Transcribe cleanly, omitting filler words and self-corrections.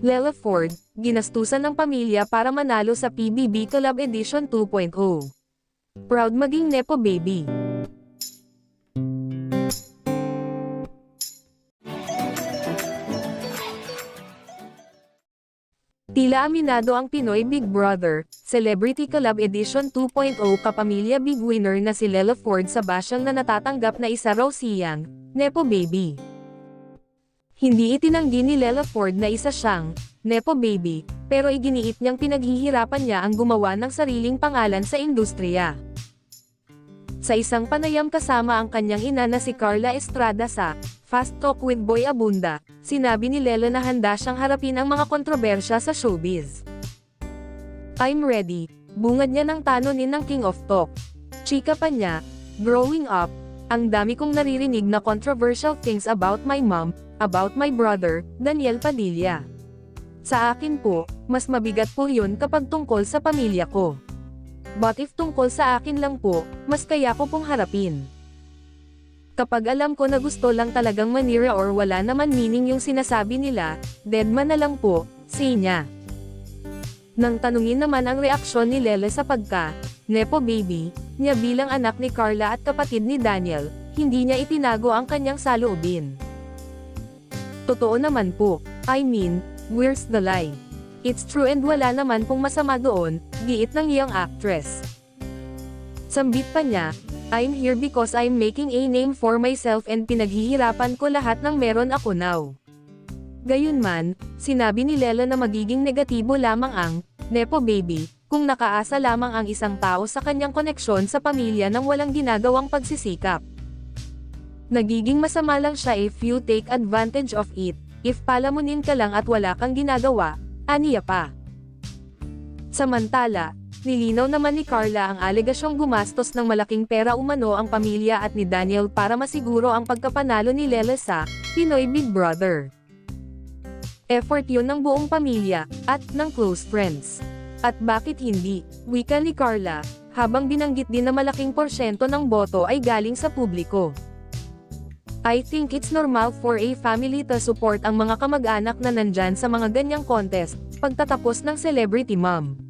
Lela Ford, ginastusan ng pamilya para manalo sa PBB Collab Edition 2.0. Proud maging Nepo Baby. Tila aminado ang Pinoy Big Brother, Celebrity Collab Edition 2.0 kapamilya big winner na si Lela Ford sa basyang na natatanggap na isa raw siyang Nepo Baby. Hindi itinanggi ni Lela Ford na isa siyang Nepo Baby, pero iginiit niyang pinaghihirapan niya ang gumawa ng sariling pangalan sa industriya. Sa isang panayam kasama ang kanyang ina na si Carla Estrada sa Fast Talk with Boy Abunda, sinabi ni Lela na handa siyang harapin ang mga kontrobersya sa showbiz. "I'm ready," bungad niya ng tanunin ng King of Talk. Chika pa niya, "Growing up, ang dami kong naririnig na controversial things about my mom, about my brother, Daniel Padilla. Sa akin po, mas mabigat po yun kapag tungkol sa pamilya ko. But if tungkol sa akin lang po, mas kaya ko pong harapin. Kapag alam ko na gusto lang talagang manira or wala naman meaning yung sinasabi nila, deadman na lang po," say niya. Nang tanungin naman ang reaksyon ni Lela sa Nepo Baby niya bilang anak ni Carla at kapatid ni Daniel, hindi niya itinago ang kanyang saloobin. "Totoo naman po, I mean, where's the lie? It's true and wala naman pong masama doon," giit ng iyang actress. Sambit pa niya, "I'm here because I'm making a name for myself and pinaghihirapan ko lahat ng meron ako now." Gayunman, sinabi ni Lela na magiging negatibo lamang ang Nepo Baby kung nakaasa lamang ang isang tao sa kanyang koneksyon sa pamilya nang walang ginagawang pagsisikap. "Nagiging masama lang siya if you take advantage of it, if palamunin ka lang at wala kang ginagawa," aniya pa. Samantala, nilinaw naman ni Carla ang alegasyong gumastos ng malaking pera umano ang pamilya at ni Daniel para masiguro ang pagkapanalo ni Lela sa Pinoy Big Brother. Effort yun ng buong pamilya, at ng close friends. At bakit hindi, wika ni Carla, habang binanggit din na malaking porsyento ng boto ay galing sa publiko. "I think it's normal for a family to support ang mga kamag-anak na nandyan sa mga ganyang contest, pagtatapos ng Celebrity Mom.